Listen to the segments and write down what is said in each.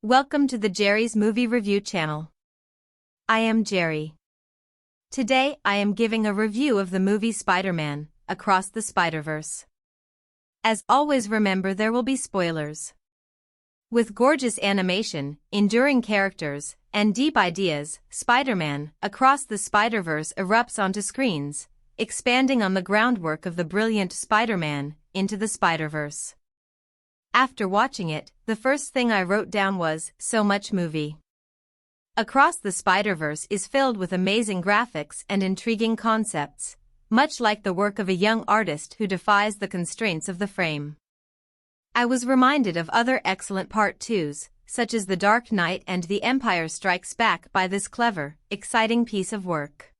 Welcome to the Jerry's Movie Review channel. I am Jerry. Today I am giving a review of the movie Spider-Man: Across the Spider-Verse. As always, remember there will be spoilers. With gorgeous animation, enduring characters, and deep ideas, Spider-Man: Across the Spider-Verse erupts onto screens, expanding on the groundwork of the brilliant Spider-Man: Into the Spider-Verse. After watching it, the first thing I wrote down was, so much movie. Across the Spider-Verse is filled with amazing graphics and intriguing concepts, much like the work of a young artist who defies the constraints of the frame. I was reminded of other excellent Part 2s, such as The Dark Knight and The Empire Strikes Back, by this clever, exciting piece of work.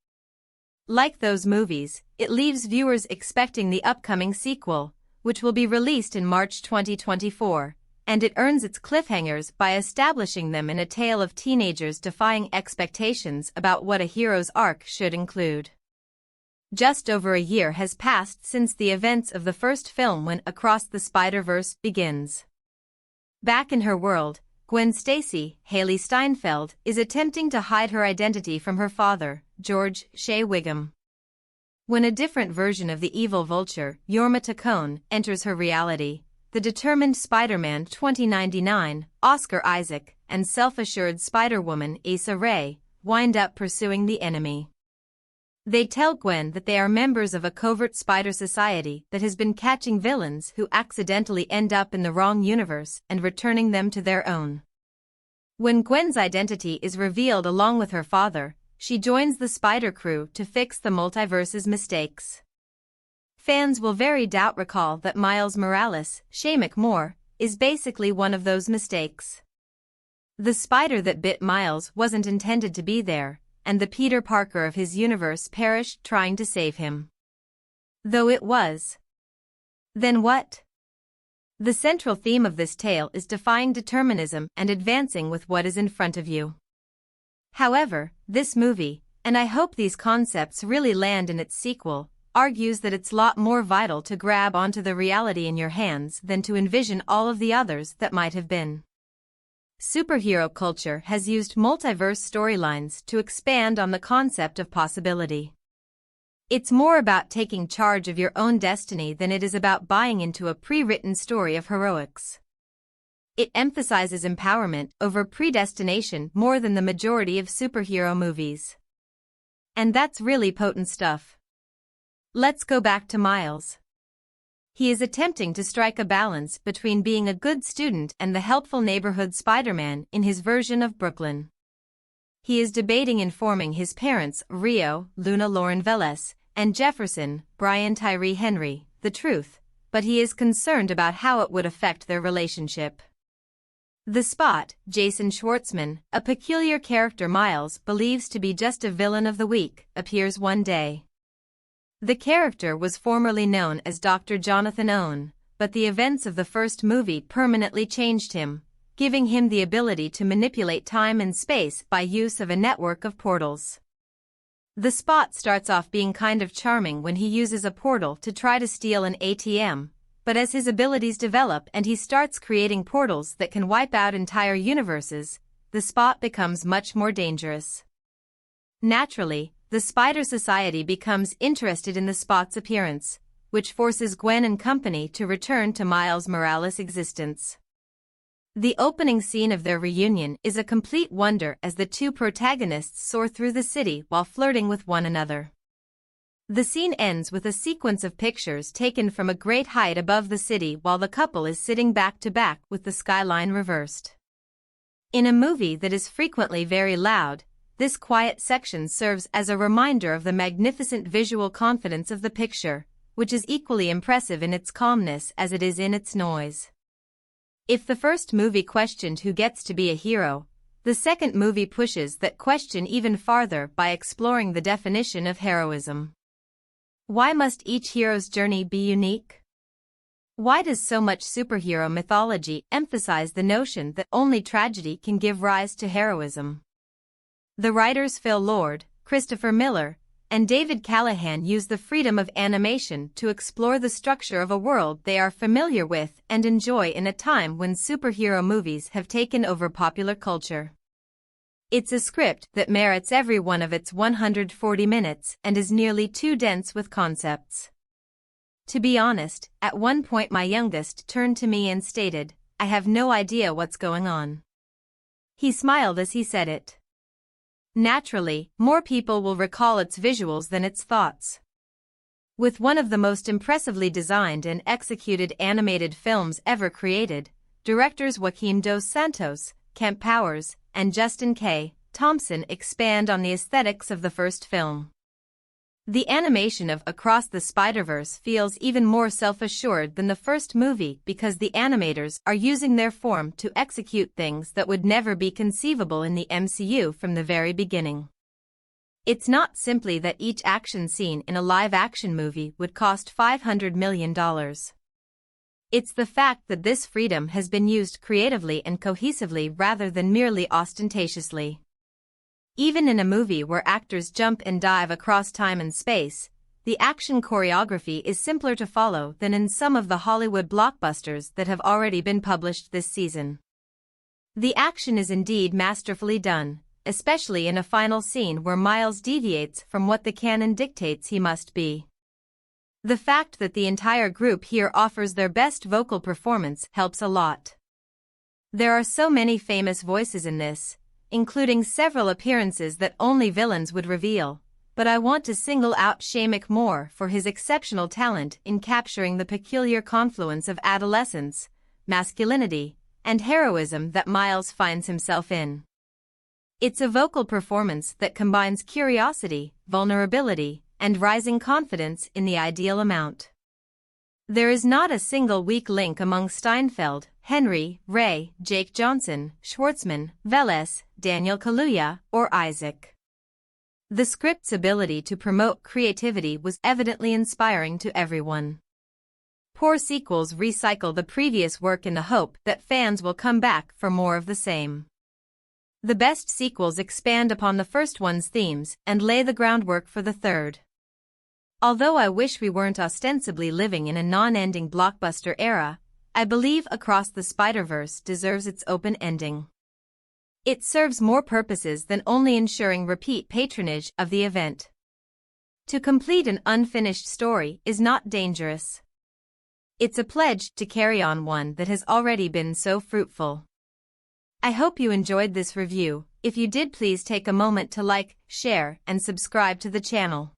Like those movies, it leaves viewers expecting the upcoming sequel, which will be released in March 2024, and it earns its cliffhangers by establishing them in a tale of teenagers defying expectations about what a hero's arc should include. Just over a year has passed since the events of the first film when Across the Spider-Verse begins. Back in her world, Gwen Stacy, Haley Steinfeld, is attempting to hide her identity from her father, George Shea Wiggum. When a different version of the evil Vulture, Jorma Taccone, enters her reality, the determined Spider-Man 2099, Oscar Isaac, and self-assured Spider-Woman Issa Rae wind up pursuing the enemy. They tell Gwen that they are members of a covert spider society that has been catching villains who accidentally end up in the wrong universe and returning them to their own. When Gwen's identity is revealed along with her father, she joins the Spider Crew to fix the multiverse's mistakes. Fans will very doubt recall that Miles Morales, Shameik Moore, is basically one of those mistakes. The spider that bit Miles wasn't intended to be there, and the Peter Parker of his universe perished trying to save him. Though it was. Then what? The central theme of this tale is defying determinism and advancing with what is in front of you. However, this movie, and I hope these concepts really land in its sequel, argues that it's lot more vital to grab onto the reality in your hands than to envision all of the others that might have been. Superhero culture has used multiverse storylines to expand on the concept of possibility. It's more about taking charge of your own destiny than it is about buying into a pre-written story of heroics. It emphasizes empowerment over predestination more than the majority of superhero movies. And that's really potent stuff. Let's go back to Miles. He is attempting to strike a balance between being a good student and the helpful neighborhood Spider-Man in his version of Brooklyn. He is debating informing his parents, Rio, Luna Lauren Velez, and Jefferson, Brian Tyree Henry, the truth, but he is concerned about how it would affect their relationship. The Spot, Jason Schwartzman, a peculiar character Miles believes to be just a villain of the week, appears one day. The character was formerly known as Dr. Jonathan Owen, but the events of the first movie permanently changed him, giving him the ability to manipulate time and space by use of a network of portals. The Spot starts off being kind of charming when he uses a portal to try to steal an ATM, but as his abilities develop and he starts creating portals that can wipe out entire universes, the Spot becomes much more dangerous. Naturally, the Spider Society becomes interested in the Spot's appearance, which forces Gwen and company to return to Miles Morales' existence. The opening scene of their reunion is a complete wonder as the two protagonists soar through the city while flirting with one another. The scene ends with a sequence of pictures taken from a great height above the city while the couple is sitting back to back with the skyline reversed. In a movie that is frequently very loud, this quiet section serves as a reminder of the magnificent visual confidence of the picture, which is equally impressive in its calmness as it is in its noise. If the first movie questioned who gets to be a hero, the second movie pushes that question even farther by exploring the definition of heroism. Why must each hero's journey be unique? Why does so much superhero mythology emphasize the notion that only tragedy can give rise to heroism? The writers Phil Lord, Christopher Miller, and David Callahan use the freedom of animation to explore the structure of a world they are familiar with and enjoy in a time when superhero movies have taken over popular culture. It's a script that merits every one of its 140 minutes and is nearly too dense with concepts. To be honest, at one point my youngest turned to me and stated, "I have no idea what's going on." He smiled as he said it. Naturally, more people will recall its visuals than its thoughts. With one of the most impressively designed and executed animated films ever created, directors Joaquin dos Santos, Kemp Powers, and Justin K. Thompson expand on the aesthetics of the first film. The animation of Across the Spider-Verse feels even more self-assured than the first movie because the animators are using their form to execute things that would never be conceivable in the MCU from the very beginning. It's not simply that each action scene in a live-action movie would cost $500 million. It's the fact that this freedom has been used creatively and cohesively rather than merely ostentatiously. Even in a movie where actors jump and dive across time and space, the action choreography is simpler to follow than in some of the Hollywood blockbusters that have already been published this season. The action is indeed masterfully done, especially in a final scene where Miles deviates from what the canon dictates he must be. The fact that the entire group here offers their best vocal performance helps a lot. There are so many famous voices in this, including several appearances that only villains would reveal, but I want to single out Shameik Moore for his exceptional talent in capturing the peculiar confluence of adolescence, masculinity, and heroism that Miles finds himself in. It's a vocal performance that combines curiosity, vulnerability, and rising confidence in the ideal amount. There is not a single weak link among Steinfeld, Henry, Ray, Jake Johnson, Schwartzman, Velez, Daniel Kaluuya, or Isaac. The script's ability to promote creativity was evidently inspiring to everyone. Poor sequels recycle the previous work in the hope that fans will come back for more of the same. The best sequels expand upon the first one's themes and lay the groundwork for the third. Although I wish we weren't ostensibly living in a non-ending blockbuster era, I believe Across the Spider-Verse deserves its open ending. It serves more purposes than only ensuring repeat patronage of the event. To complete an unfinished story is not dangerous. It's a pledge to carry on one that has already been so fruitful. I hope you enjoyed this review. If you did, please take a moment to like, share, and subscribe to the channel.